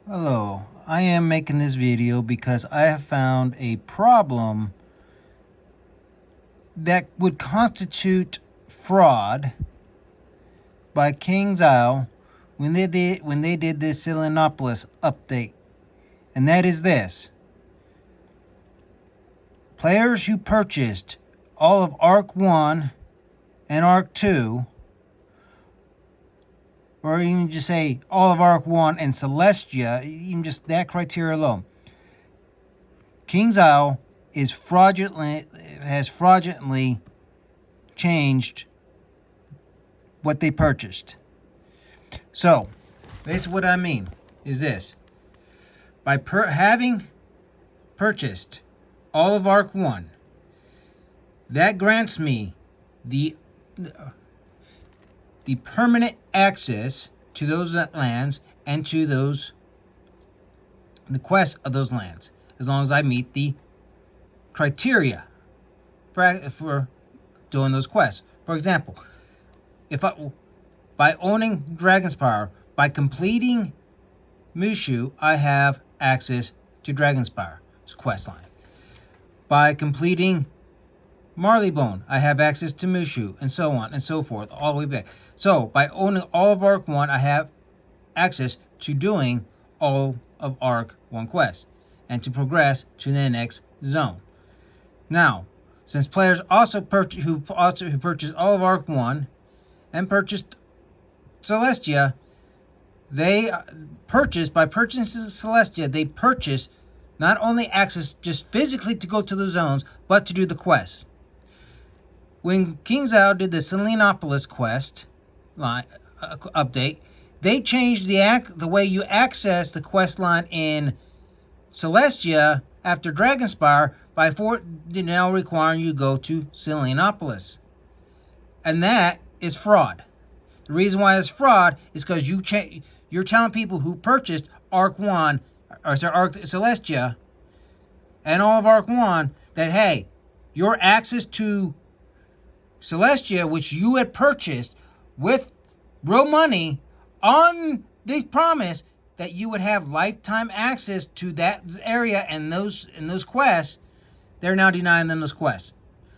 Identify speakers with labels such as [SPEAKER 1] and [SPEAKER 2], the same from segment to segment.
[SPEAKER 1] Hello, I am making this video because I have found a problem that would constitute fraud by Kingsisle when they did this selenopolis update. And that is this. Players who purchased all of Arc 1 and Arc 2, or even just say all of Arc 1 and Celestia, even just that criteria alone, Kingsisle has fraudulently changed what they purchased. So, basically what I mean is this. By having purchased all of Arc 1, that grants me the permanent access to those lands and to the quests of those lands, as long as I meet the criteria for doing those quests. For example, by owning Dragonspire, by completing Mushu, I have access to Dragonspire's quest line. By completing Marleybone, I have access to Mushu, and so on and so forth, all the way back. So, by owning all of Arc 1, I have access to doing all of Arc 1 quests, and to progress to the next zone. Now, since players also who purchased all of Arc 1 and purchased Celestia, by purchasing Celestia, they purchase not only access just physically to go to the zones, but to do the quests. When Kingsisle did the Selenopolis quest line update, they changed the way you access the quest line in Celestia after Dragonspire by now requiring you go to Selenopolis. And that is fraud. The reason why it's fraud is because you're telling people who purchased Arc 1, Arc Celestia, and all of Arc 1 that, hey, your access to Celestia, which you had purchased with real money on the promise that you would have lifetime access to that area and those quests, they're now denying them those quests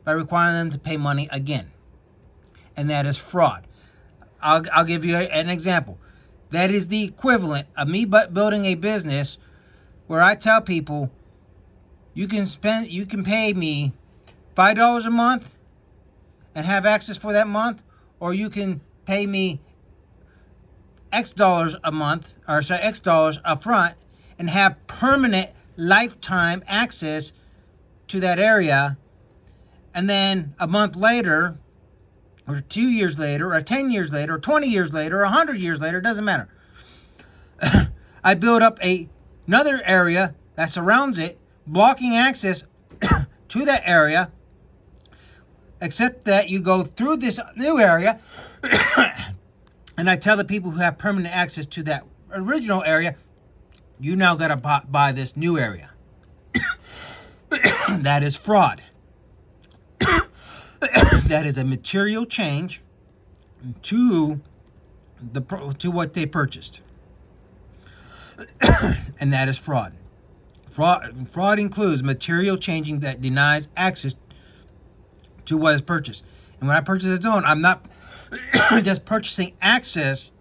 [SPEAKER 1] by requiring them to pay money again. And that is fraud. I'll give you an example. That is the equivalent of me building a business where I tell people, you can pay me $5 a month and have access for that month, or you can pay me X dollars a month, X dollars up front, and have permanent lifetime access to that area. And then a month later, or 2 years later, or 10 years later, or 20 years later, or 100 years later, it doesn't matter. I build up another area that surrounds it, blocking access to that area, except that you go through this new area, and I tell the people who have permanent access to that original area, you now got to buy this new area. That is fraud. That is a material change to what they purchased. And that is fraud. Fraud includes material changing that denies access to what is purchased. And when I purchase a zone, I'm not just purchasing access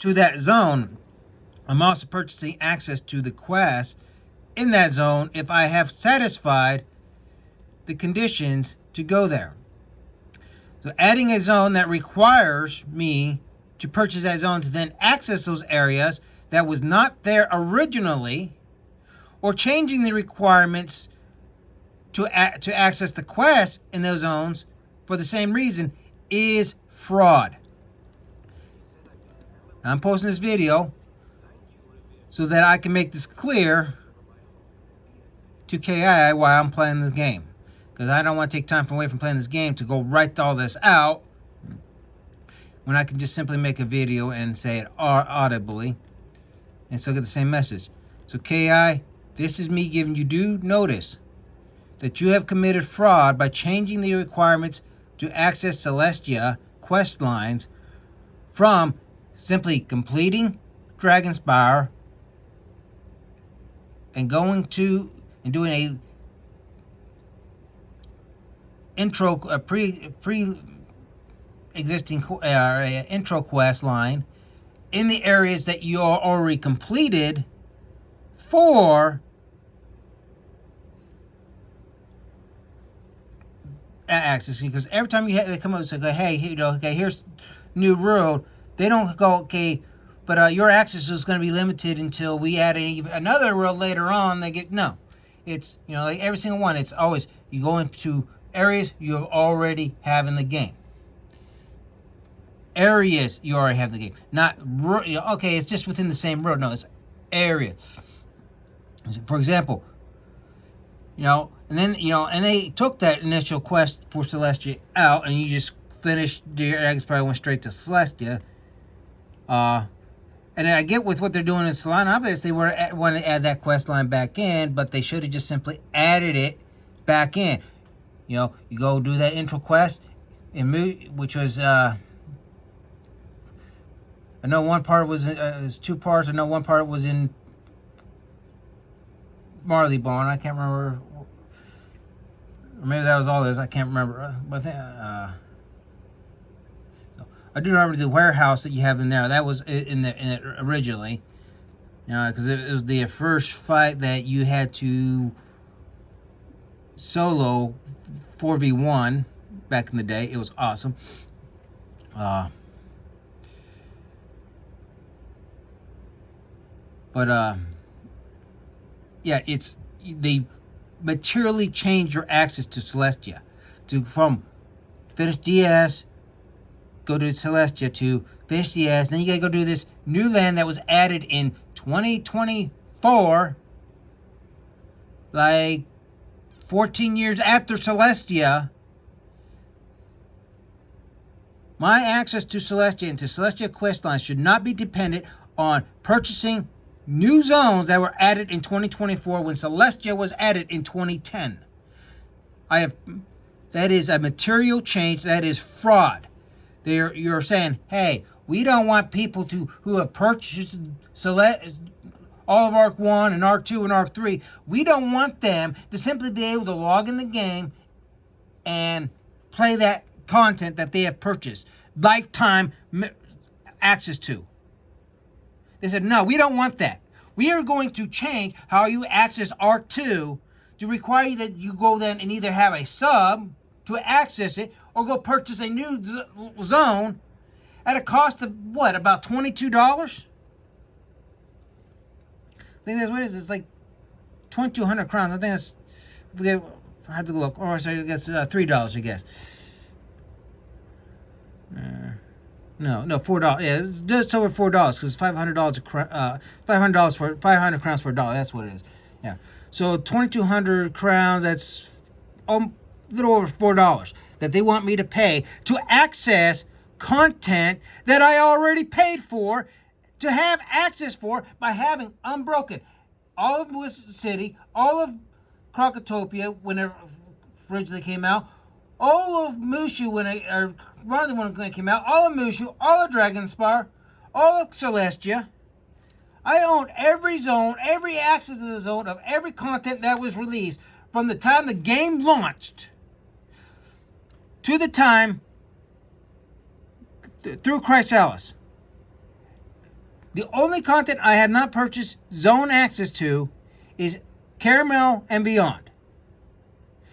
[SPEAKER 1] to that zone. I'm also purchasing access to the quest in that zone if I have satisfied the conditions to go there. So adding a zone that requires me to purchase that zone to then access those areas that was not there originally, or changing the requirements to access the quest in those zones for the same reason, is fraud. I'm posting this video so that I can make this clear to KI why I'm playing this game. Because I don't want to take time away from playing this game to go write all this out when I can just simply make a video and say it audibly and still get the same message. So KI, this is me giving you due notice that you have committed fraud by changing the requirements to access Celestia quest lines from simply completing Dragonspire and going to and doing a intro, a pre existing intro quest line in the areas that you are already completed for access. Because every time they come up and say, hey, okay, here's new road, they don't go, okay, but your access is going to be limited until we add another road later on. They get, no, it's, like every single one, it's always you go into areas you already have in the game. Areas you already have in the game, not okay, it's just within the same road. No, it's areas. For example, and then and they took that initial quest for Celestia out, and you just finished your Dragonspire, went straight to Celestia. And I get with what they're doing in selenopolis, they want to add that quest line back in, but they should have just simply added it back in. You go do that intro quest, which was I know one part was there's two parts. I know one part was in Marleybone. I can't remember. Or maybe that was all this. I can't remember. But so I do remember the warehouse that you have in there. That was in it originally. Because it was the first fight that you had to solo 4v1 back in the day. It was awesome. But yeah, they materially change your access to Celestia, from finish DS, go to Celestia, to finish DS, then you gotta go do this new land that was added in 2024, like 14 years after Celestia. My access to Celestia and to Celestia quest lines should not be dependent on purchasing new zones that were added in 2024 when Celestia was added in 2010. That is a material change. That is fraud. You're saying, hey, we don't want people who have purchased all of Arc 1 and Arc 2 and Arc 3. We don't want them to simply be able to log in the game and play that content that they have purchased lifetime access to. They said, no, we don't want that. We are going to change how you access Arc 2 to require you that you go then and either have a sub to access it or go purchase a new zone at a cost of what, about $22? I think that's what it is. It's like 2,200 crowns. I think that's, I have to look. Or sorry, I guess $3, I guess. No, $4. Yeah, it's just over $4 because it's $500 500 crowns for a dollar. That's what it is. Yeah. So 2,200 crowns. That's a little over $4 that they want me to pay to access content that I already paid for to have access for by having Unbroken, all of Bliss City, all of Crocotopia when it originally came out, all of Mushu when it came out, all of Mushu, all of Dragonspire, all of Celestia. I own every zone, every access to the zone of every content that was released from the time the game launched to the time through Kingsisle. The only content I have not purchased zone access to is Caramel and Beyond.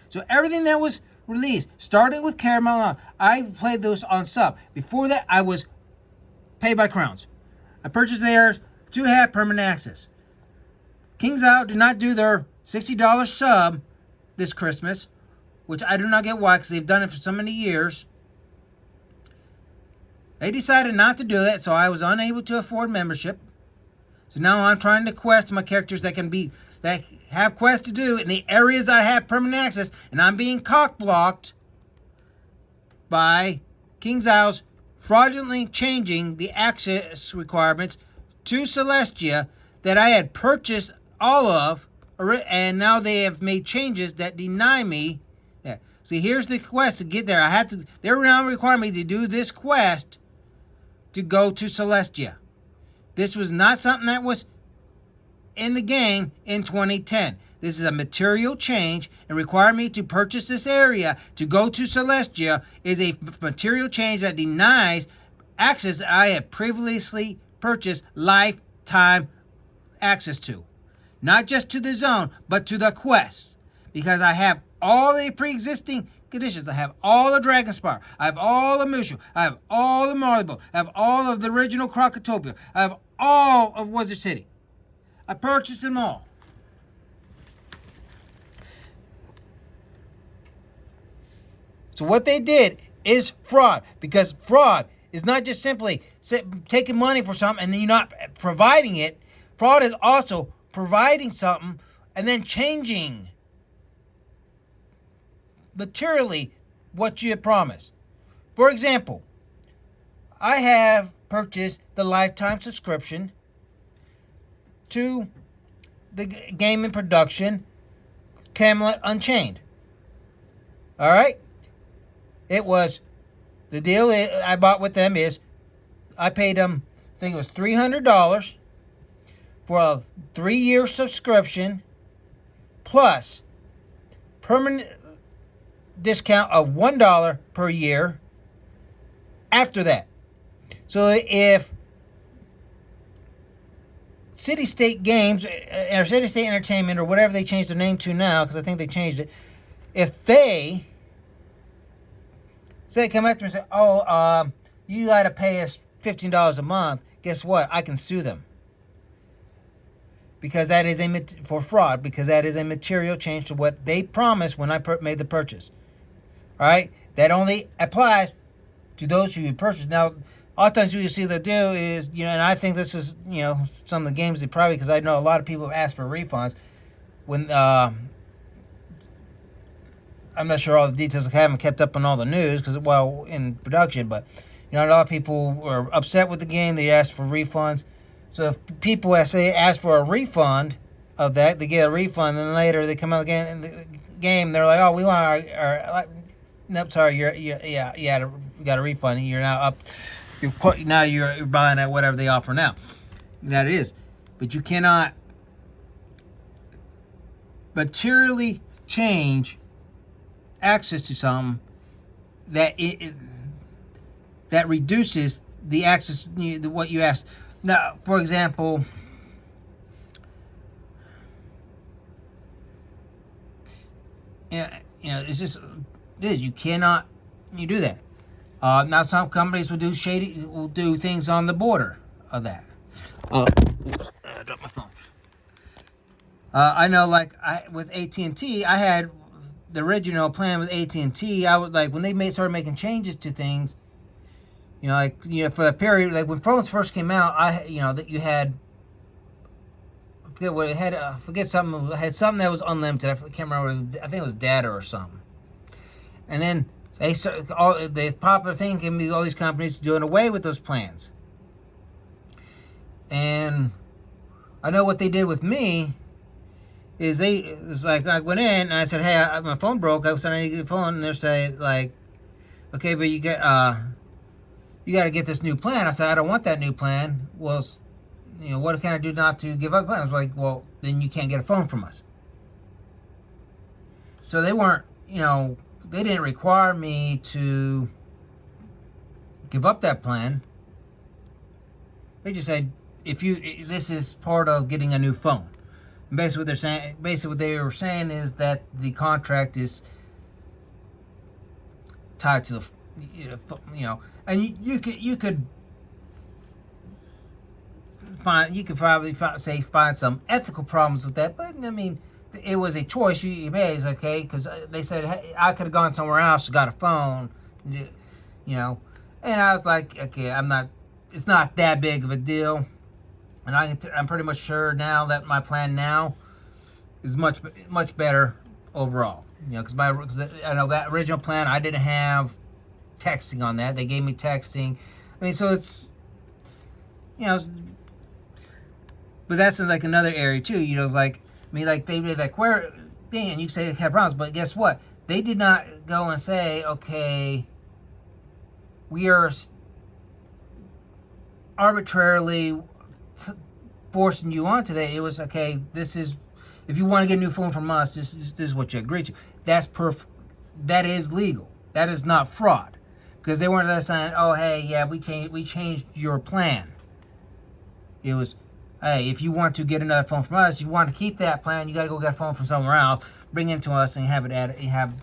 [SPEAKER 1] So everything that was released, starting with Caramel on, I played those on sub. Before that, I was paid by crowns. I purchased theirs to have permanent access. Kingsisle did not do their $60 sub this Christmas, which I do not get why, because they've done it for so many years. They decided not to do that, so I was unable to afford membership. So now I'm trying to quest my characters that have quests to do in the areas I have permanent access, and I'm being cock-blocked by Kingsisle's fraudulently changing the access requirements to Celestia that I had purchased all of, and now they have made changes that deny me. Yeah. See, here's the quest to get there. They're now requiring me to do this quest to go to Celestia. This was not something that was in the game in 2010. This is a material change, and require me to purchase this area to go to Celestia is a material change that denies access that I have previously purchased lifetime access to. Not just to the zone, but to the quest. Because I have all the pre-existing conditions. I have all the Dragonspire. I have all the Mushu. I have all the Marleybone. I have all of the original Crocotopia. I have all of Wizard City. I purchased them all. So what they did is fraud, because fraud is not just simply taking money for something and then you're not providing it. Fraud is also providing something and then changing materially what you had promised. For example, I have purchased the lifetime subscription to the game in production, Camelot Unchained. All right? It was, the deal I bought with them is, I paid them, I think it was $300 for a 3-year subscription, plus permanent discount of $1 per year after that. So if City State Games, or City State Entertainment, or whatever they changed their name to now, because I think they changed it, if they come after me and say, oh, you got to pay us $15 a month, guess what? I can sue them. Because that is for fraud, because that is a material change to what they promised when I made the purchase. All right? That only applies to those who you purchase. Now, oftentimes what you see they'll do is, and I think this is, some of the games they probably, because I know a lot of people have asked for refunds when, I'm not sure all the details. I haven't kept up on all the news because, in production, but, a lot of people are upset with the game. They ask for refunds. So if people ask for a refund of that, they get a refund, and then later they come out again in the game, they're like, oh, we want our nope, sorry, you got a refund. You're now up. You're buying at whatever they offer now. That it is, but you cannot materially change access to something that that reduces the access what you asked. Now, for example, it's just you cannot do that. Now, some companies will do things on the border of that. Oops, I dropped my phone. I know, with AT&T, I had the original plan with AT&T. I would when they started making changes to things. For the period, when phones first came out, that you had, I forget what it had, something, it had something that was unlimited. I can't remember, I think it was data or something. And then the popular thing can be all these companies doing away with those plans. And I know what they did with me is I went in and I said, hey, my phone broke. I was trying to get a phone, and they're saying okay, but you got to get this new plan. I said, I don't want that new plan. Well, what can I do not to give up plan? I was like, well, then you can't get a phone from us. So they weren't, they didn't require me to give up that plan. They just said, this is part of getting a new phone. And basically what they were saying is that the contract is tied to the, and you could probably find some ethical problems with that, but I mean, it was a choice you made. It's okay, because they said, hey, I could have gone somewhere else, got a phone, and I was like, okay, it's not that big of a deal, and I'm pretty much sure now that my plan now is much better overall, because I know that original plan I didn't have texting on that. They gave me texting. I mean, so it's, but that's in another area too. They did that query thing, and you say they have problems, but guess what? They did not go and say, okay, we are arbitrarily forcing you onto that. It was, okay, this is, if you want to get a new phone from us, this is what you agree to. That's that is legal. That is not fraud. Because they weren't just saying, oh, hey, yeah, we changed your plan. It was, hey, if you want to get another phone from us, you want to keep that plan, you got to go get a phone from somewhere else, bring it to us and have it added, have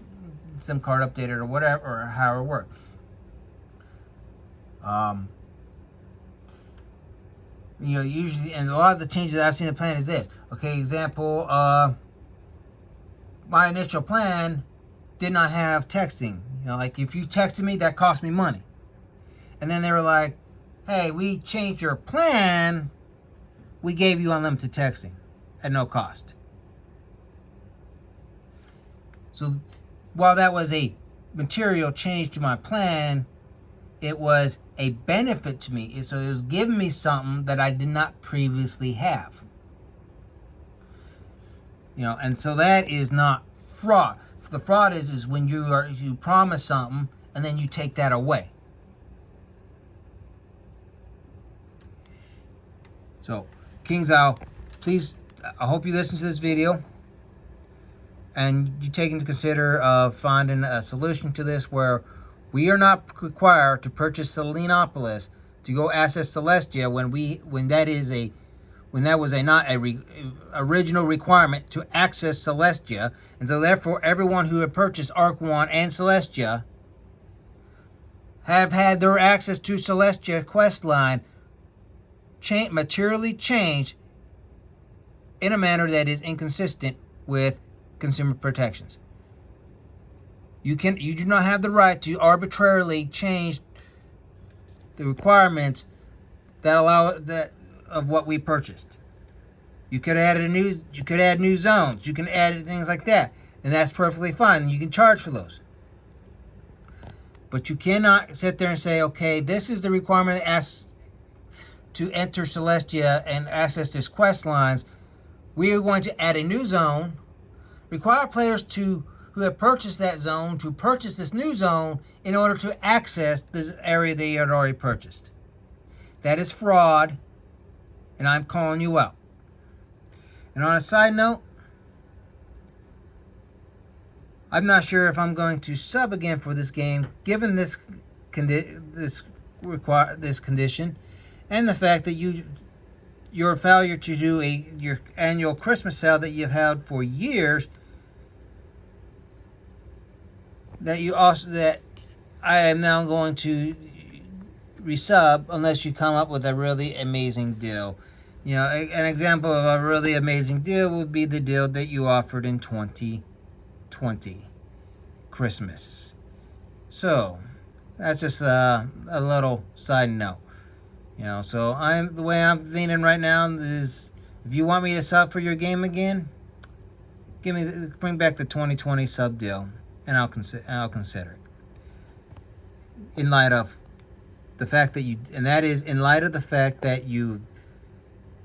[SPEAKER 1] SIM card updated or whatever, or however it works. Usually, and a lot of the changes that I've seen in the plan is this. Okay, example, my initial plan did not have texting. Like if you texted me, that cost me money. And then they were like, hey, we changed your plan. We gave you unlimited texting at no cost. So while that was a material change to my plan, it was a benefit to me. So it was giving me something that I did not previously have. And so that is not fraud. The fraud is when you promise something and then you take that away. So, Kingsisle, please, I hope you listen to this video and you take into consider finding a solution to this where we are not required to purchase selenopolis to go access celestia when that was not a original requirement to access celestia, and so therefore everyone who had purchased Arc 1 and Celestia have had their access to Celestia quest line materially changed in a manner that is inconsistent with consumer protections. You do not have the right to arbitrarily change the requirements that allow that of what we purchased. You could add new zones. You can add things like that, and that's perfectly fine. And you can charge for those. But you cannot sit there and say, okay, this is the requirement to enter Celestia and access this quest lines. We are going to add a new zone, require players who have purchased that zone to purchase this new zone in order to access this area they had already purchased. That is fraud, and I'm calling you out. And on a side note, I'm not sure if I'm going to sub again for this game, given this condition, and the fact that your failure to do your annual Christmas sale that you've had for years, that I am now going to resub unless you come up with a really amazing deal. An example of a really amazing deal would be the deal that you offered in 2020 Christmas. So that's just a little side note. So the way I'm thinking right now is, if you want me to sub for your game again, bring back the 2020 sub deal, and I'll consider it. In light of the fact that you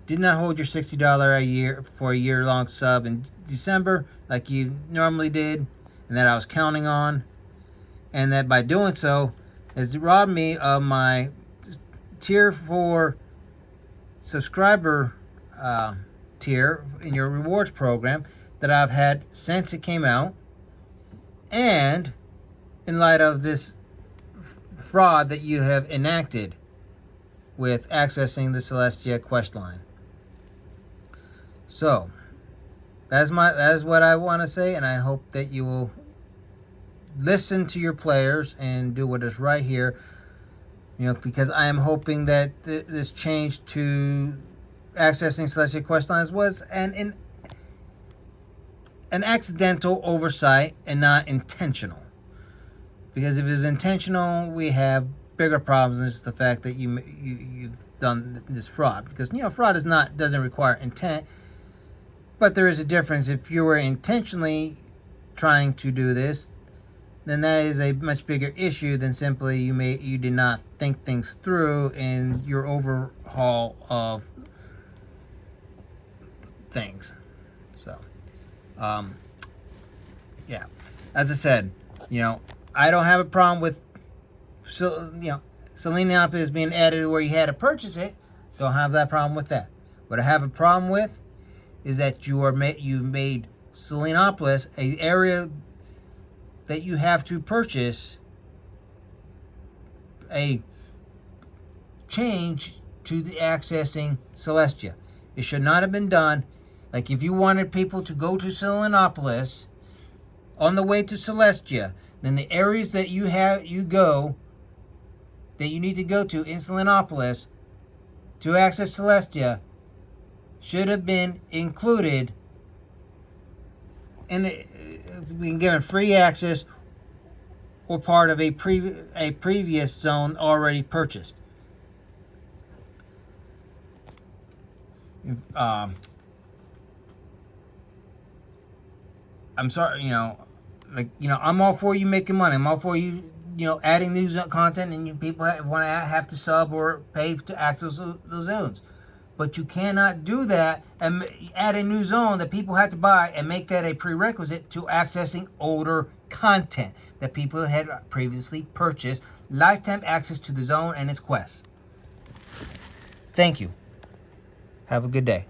[SPEAKER 1] did not hold your $60 a year for a year-long sub in December like you normally did, and that I was counting on, and that by doing so has robbed me of my tier 4 subscriber tier in your rewards program that I've had since it came out, and in light of this fraud that you have enacted with accessing the Celestia quest line. So that is what I want to say, and I hope that you will listen to your players and do what is right here. Because I am hoping that this change to accessing Celestia quest lines was an accidental oversight and not intentional. Because if it was intentional, we have bigger problems than just the fact that you've done this fraud. Because fraud doesn't require intent, but there is a difference. If you were intentionally trying to do this, then that is a much bigger issue than simply you did not think things through in your overhaul of things. So, yeah, as I said, I don't have a problem with selenopolis being added where you had to purchase it. Don't have that problem with that. What I have a problem with is that you've made Selenopolis an area that you have to purchase a change to the accessing Celestia. It should not have been done. Like if you wanted people to go to Selenopolis on the way to Celestia, then the areas that you need to go to in Selenopolis to access Celestia should have been included in being given free access or part of a previous zone already purchased. I'm sorry, I'm all for you making money. I'm all for you, adding new content, and people want to have to sub or pay to access those zones. But you cannot do that and add a new zone that people have to buy and make that a prerequisite to accessing older content that people had previously purchased lifetime access to the zone and its quests. Thank you. Have a good day.